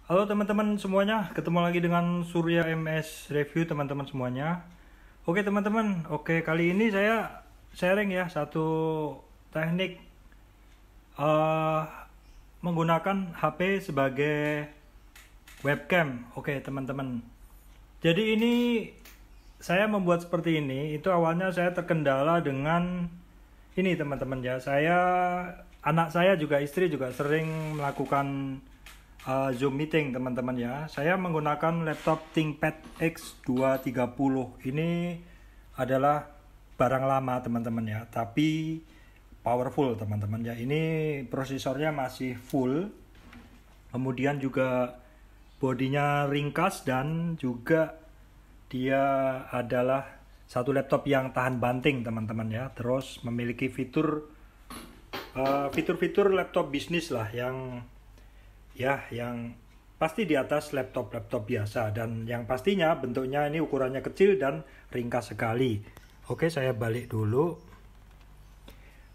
Halo teman-teman semuanya, ketemu lagi dengan Surya MS Review teman-teman semuanya. Oke teman-teman, kali ini saya sharing ya satu teknik eh, menggunakan HP sebagai webcam. Oke teman-teman. Jadi ini saya membuat seperti ini. Itu awalnya saya terkendala dengan ini teman-teman ya. Anak saya juga istri juga sering melakukan Zoom meeting teman-teman ya. Saya menggunakan laptop ThinkPad X230. Ini adalah barang lama teman-teman ya, tapi powerful teman-teman ya. Ini prosesornya masih full. Kemudian juga bodinya ringkas dan juga dia adalah satu laptop yang tahan banting teman-teman ya. Terus memiliki fitur-fitur laptop bisnis lah yang pasti di atas laptop biasa, dan yang pastinya bentuknya ini ukurannya kecil dan ringkas sekali. Oke, saya balik dulu.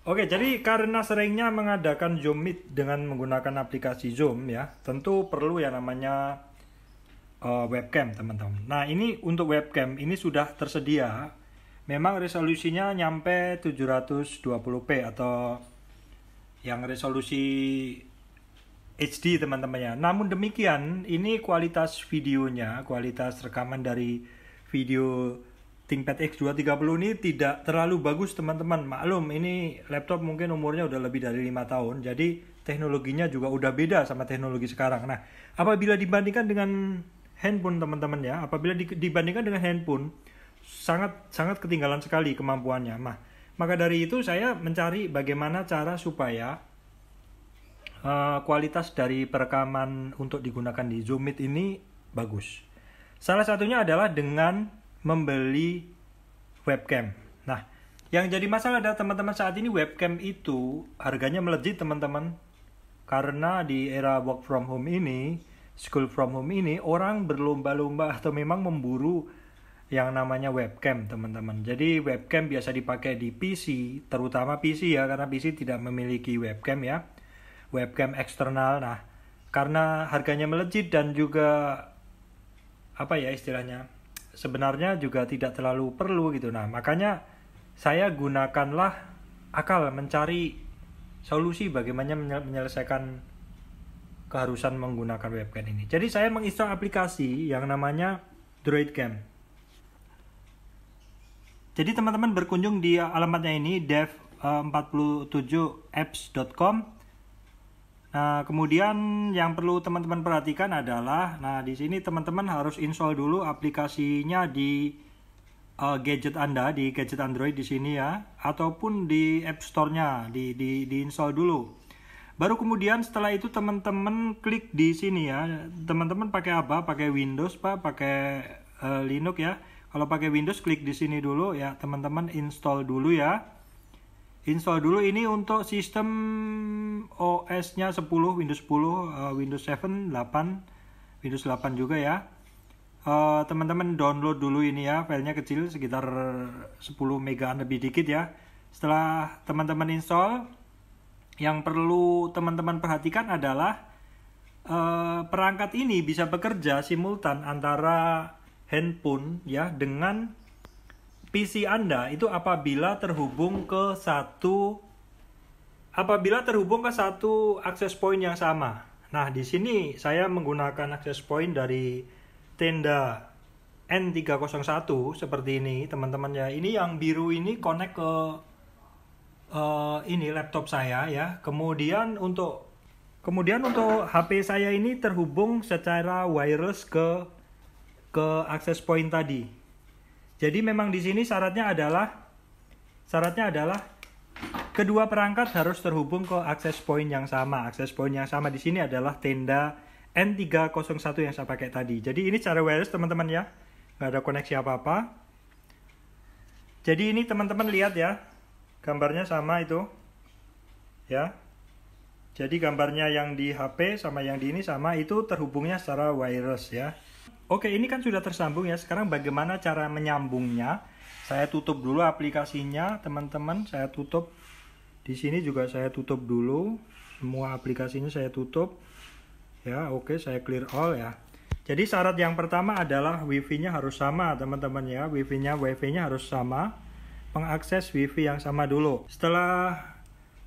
Oke, jadi karena seringnya mengadakan Zoom Meet dengan menggunakan aplikasi Zoom ya, tentu perlu yang namanya webcam teman-teman. Nah, ini untuk webcam ini sudah tersedia. Memang resolusinya nyampe 720p atau yang resolusi HD teman-teman ya. Namun demikian, ini kualitas videonya, kualitas rekaman dari video ThinkPad X230 ini tidak terlalu bagus teman-teman. Maklum, ini laptop mungkin umurnya udah lebih dari 5 tahun. Jadi teknologinya juga udah beda sama teknologi sekarang. Nah, apabila dibandingkan dengan handphone teman-teman ya, dibandingkan dengan handphone, sangat ketinggalan sekali kemampuannya. Nah, maka dari itu saya mencari bagaimana cara supaya kualitas dari perekaman untuk digunakan di Zoom Meet ini bagus. Salah satunya adalah dengan membeli webcam. Nah, yang jadi masalah adalah teman-teman saat ini webcam itu harganya melejit teman-teman. Karena di era work from home ini, school from home ini, orang berlomba-lomba atau memang memburu yang namanya webcam teman-teman. Jadi webcam biasa dipakai di PC, terutama PC ya, karena PC tidak memiliki webcam ya. Webcam eksternal. Nah, karena harganya melejit dan juga apa ya istilahnya, sebenarnya juga tidak terlalu perlu gitu. Nah, makanya saya gunakanlah akal mencari solusi bagaimana menyelesaikan keharusan menggunakan webcam ini. Jadi saya menginstal aplikasi yang namanya DroidCam. Jadi teman-teman berkunjung di alamatnya ini dev47apps.com. Nah, kemudian yang perlu teman-teman perhatikan adalah, nah di sini teman-teman harus install dulu aplikasinya di gadget Anda, di gadget Android di sini ya, ataupun di App Store-nya, di install dulu. Baru kemudian setelah itu teman-teman klik di sini ya. Teman-teman pakai apa? Pakai Windows, Pak, pakai Linux ya. Kalau pakai Windows klik di sini dulu ya, teman-teman install dulu ya. Install dulu ini untuk sistem OS-nya 10, Windows 10, Windows 7, 8, Windows 8 juga ya. Teman-teman download dulu ini ya, filenya kecil sekitar 10 megaan lebih dikit ya. Setelah teman-teman install, yang perlu teman-teman perhatikan adalah perangkat ini bisa bekerja simultan antara handphone ya dengan PC Anda itu apabila terhubung ke satu access point yang sama. Nah, di sini saya menggunakan access point dari tenda N301 seperti ini, teman-teman ya. Ini yang biru ini connect ke ini laptop saya ya. Kemudian untuk HP saya ini terhubung secara wireless ke access point tadi. Jadi memang di sini syaratnya adalah kedua perangkat harus terhubung ke access point yang sama. Access point yang sama di sini adalah tenda N301 yang saya pakai tadi. Jadi ini cara wireless teman-teman ya. Nggak ada koneksi apa-apa. Jadi ini teman-teman lihat ya. Gambarnya sama itu. Ya. Jadi gambarnya yang di HP sama yang di ini sama, itu terhubungnya secara wireless ya. Oke, ini kan sudah tersambung ya. Sekarang bagaimana cara menyambungnya? Saya tutup dulu aplikasinya, teman-teman. Saya tutup. Di sini juga saya tutup dulu. Semua aplikasinya saya tutup. Ya, oke, saya clear all ya. Jadi syarat yang pertama adalah wifi-nya harus sama teman-teman ya. Wifi-nya harus sama. Mengakses wifi yang sama dulu. Setelah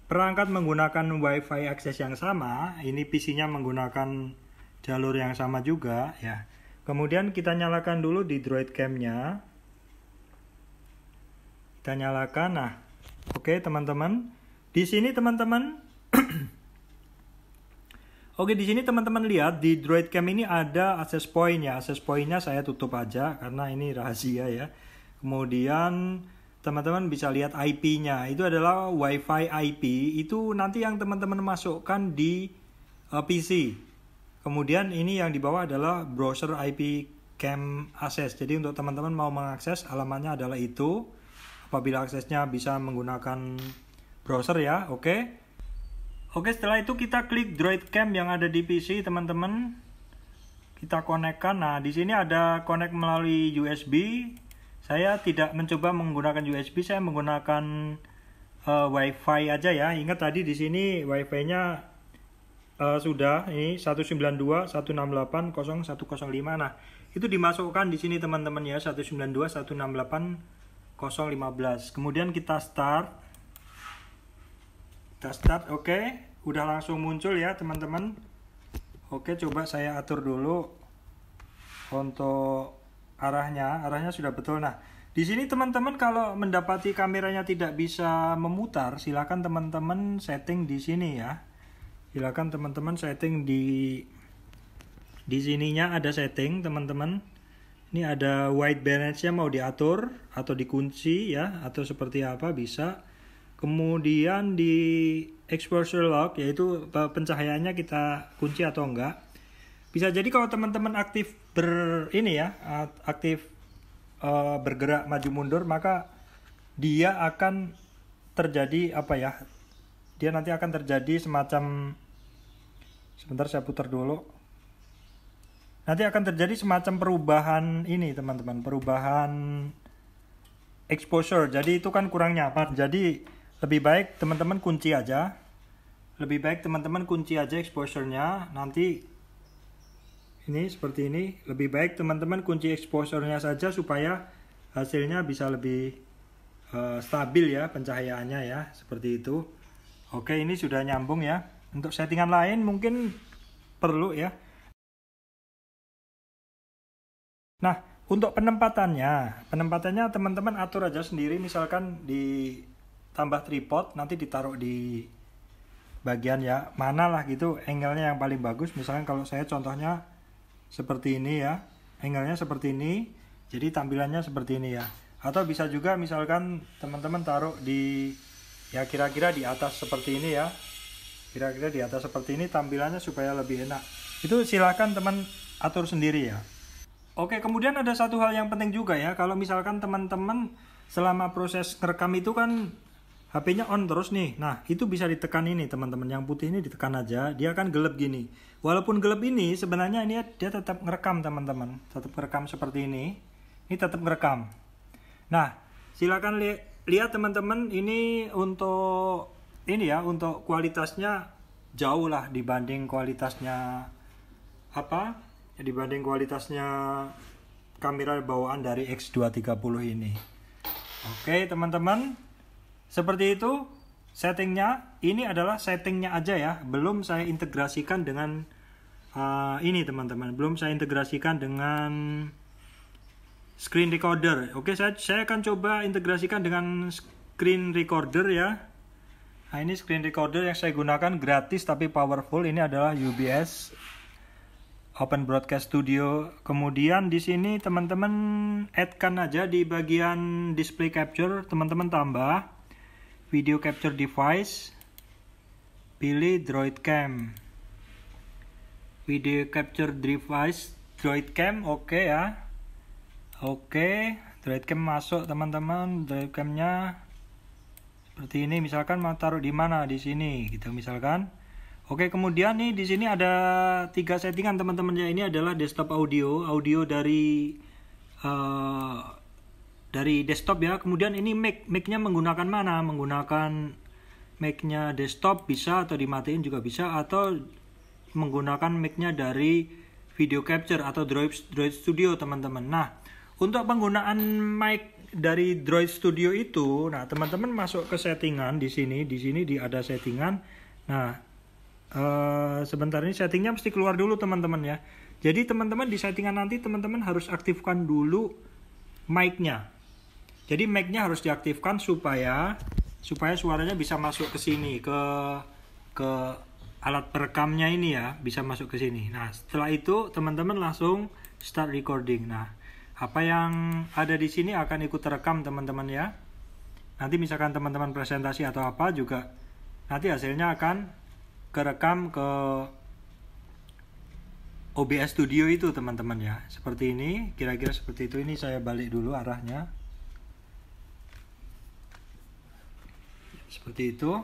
perangkat menggunakan wifi akses yang sama, ini PC-nya menggunakan jalur yang sama juga ya. Kemudian kita nyalakan dulu di Droid Cam-nya. Kita nyalakan. Nah, oke teman-teman. Di sini teman-teman Oke, di sini teman-teman lihat di Droid Cam ini ada access point ya. Access point-nya saya tutup aja karena ini rahasia ya. Kemudian teman-teman bisa lihat IP-nya. Itu adalah Wi-Fi IP. Itu nanti yang teman-teman masukkan di PC. Kemudian ini yang di bawah adalah browser IP Cam Access. Jadi untuk teman-teman mau mengakses alamatnya adalah itu. Apabila aksesnya bisa menggunakan browser ya, oke. Oke, setelah itu kita klik Droid Cam yang ada di PC, teman-teman. Kita konekkan. Nah, di sini ada connect melalui USB. Saya tidak mencoba menggunakan USB, saya menggunakan Wi-Fi aja ya. Ingat tadi di sini Wi-Fi-nya sudah ini 192.168.0.105. Nah, itu dimasukkan di sini teman-teman ya, 192.168.0.15. Kemudian kita start. Oke, udah langsung muncul ya teman-teman. Oke, coba saya atur dulu untuk arahnya sudah betul. Nah, di sini teman-teman kalau mendapati kameranya tidak bisa memutar, silakan teman-teman setting di sini ya. Silakan teman-teman setting di sininya ada setting teman-teman. Ini ada white balance-nya mau diatur atau dikunci ya, atau seperti apa bisa. Kemudian di exposure lock, yaitu pencahayaannya kita kunci atau enggak. Bisa jadi kalau teman-teman aktif bergerak maju mundur, maka dia akan terjadi dia nanti akan terjadi semacam, sebentar saya putar dulu. Nanti akan terjadi semacam perubahan ini teman-teman, perubahan exposure. Jadi itu kan kurang nyaman. Jadi lebih baik teman-teman kunci aja. Exposure-nya. Nanti ini seperti ini. Lebih baik teman-teman kunci exposure-nya saja supaya hasilnya bisa lebih stabil ya pencahayaannya ya. Seperti itu. Oke, ini sudah nyambung ya. Untuk settingan lain mungkin perlu ya. Nah, untuk penempatannya teman-teman atur aja sendiri. Misalkan di tambah tripod, nanti ditaruh di bagian ya mana lah gitu, angle-nya yang paling bagus. Misalnya kalau saya contohnya seperti ini ya, angle-nya seperti ini, jadi tampilannya seperti ini ya. Atau bisa juga misalkan teman-teman taruh di ya kira-kira di atas seperti ini ya, kira-kira di atas seperti ini tampilannya supaya lebih enak. Itu silakan teman atur sendiri ya. Oke, kemudian ada satu hal yang penting juga ya, kalau misalkan teman-teman selama proses ngerekam itu kan HP-nya on terus nih. Nah, itu bisa ditekan ini teman-teman. Yang putih ini ditekan aja, dia akan gelap gini. Walaupun gelap ini, sebenarnya ini dia tetap ngerekam teman-teman. Tetap ngerekam seperti ini. Ini tetap ngerekam. Nah, silakan lihat teman-teman, ini untuk untuk kualitasnya jauh lah dibanding kualitasnya dibanding kualitasnya kamera bawaan dari X230 ini. Oke, teman-teman. Seperti itu settingnya. Ini adalah settingnya aja ya, belum saya integrasikan dengan ini teman-teman, belum saya integrasikan dengan screen recorder. Oke, saya akan coba integrasikan dengan screen recorder ya. Nah, ini screen recorder yang saya gunakan gratis tapi powerful. Ini adalah UBS Open Broadcast Studio. Kemudian di sini teman-teman add-kan aja di bagian display capture, teman-teman tambah video capture device, pilih Droid Cam, video capture device Droid Cam. Oke ya, oke, Droid Cam masuk teman-teman. Droid Cam-nya seperti ini, misalkan mau taruh di mana, di sini gitu misalkan. Oke, kemudian nih di sini ada 3 settingan teman-teman ya. Ini adalah desktop audio dari desktop ya. Kemudian ini mic-nya menggunakan mana? Menggunakan mic-nya desktop bisa, atau dimatiin juga bisa, atau menggunakan mic-nya dari video capture atau Droid Studio teman-teman. Nah, untuk penggunaan mic dari Droid Studio itu, nah teman-teman masuk ke settingan di sini ada settingan. Nah, sebentar, ini settingnya mesti keluar dulu teman-teman ya. Jadi teman-teman di settingan nanti teman-teman harus aktifkan dulu mic-nya. Jadi mic-nya harus diaktifkan supaya suaranya bisa masuk ke sini, ke alat perekamnya ini ya, bisa masuk ke sini. Nah, setelah itu teman-teman langsung start recording. Nah, apa yang ada di sini akan ikut terekam teman-teman ya. Nanti misalkan teman-teman presentasi atau apa juga, nanti hasilnya akan kerekam ke OBS Studio itu teman-teman ya. Seperti ini, kira-kira seperti itu. Ini saya balik dulu arahnya. Seperti itu.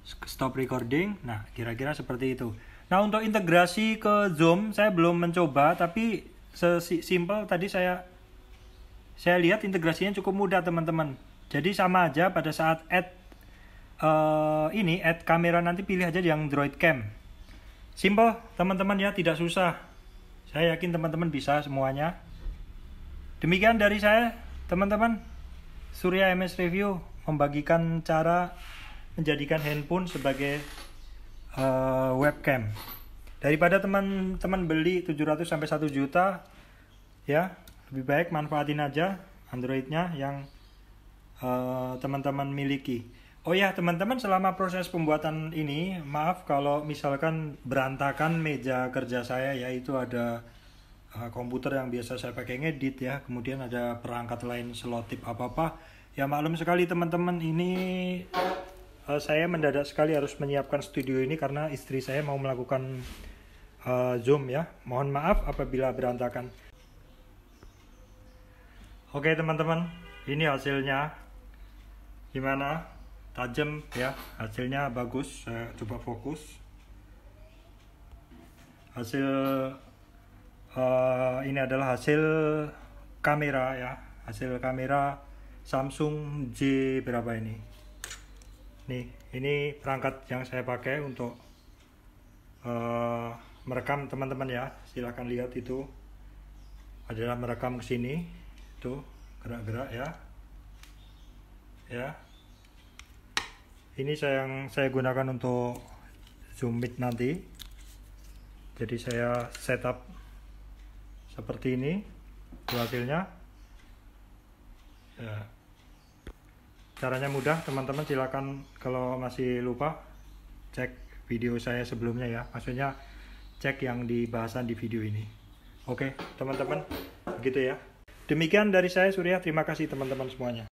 Stop recording. Nah, kira-kira seperti itu. Nah, untuk integrasi ke Zoom saya belum mencoba, tapi sesimpel tadi saya lihat integrasinya cukup mudah teman-teman. Jadi sama aja pada saat add kamera nanti pilih aja yang Droid Cam. Simple teman-teman ya, tidak susah. Saya yakin teman-teman bisa semuanya. Demikian dari saya teman-teman. Surya MS Review membagikan cara menjadikan handphone sebagai webcam. Daripada teman-teman beli 700 sampai 1 juta ya, lebih baik manfaatin aja Androidnya yang teman-teman miliki. Oh ya teman-teman, selama proses pembuatan ini, maaf kalau misalkan berantakan meja kerja saya ya, itu ada komputer yang biasa saya pakai ngedit ya, kemudian ada perangkat lain selotip apa-apa. Ya maklum sekali teman-teman, ini saya mendadak sekali harus menyiapkan studio ini karena istri saya mau melakukan Zoom ya. Mohon maaf apabila berantakan. Oke teman-teman, ini hasilnya. Gimana? Tajam ya, hasilnya bagus. Saya coba fokus. Hasil ini adalah hasil kamera ya, hasil kamera Samsung J berapa ini? Nih, ini perangkat yang saya pakai untuk merekam teman-teman ya. Silahkan lihat, itu adalah merekam ke sini, tuh gerak-gerak ya. Ya, ini yang saya gunakan untuk Zoom Meet nanti. Jadi saya setup seperti ini, itu hasilnya. Ya. Caranya mudah teman-teman, silakan kalau masih lupa cek video saya sebelumnya ya, maksudnya cek yang dibahasan di video ini. Oke teman-teman, begitu ya. Demikian dari saya Surya, terima kasih teman-teman semuanya.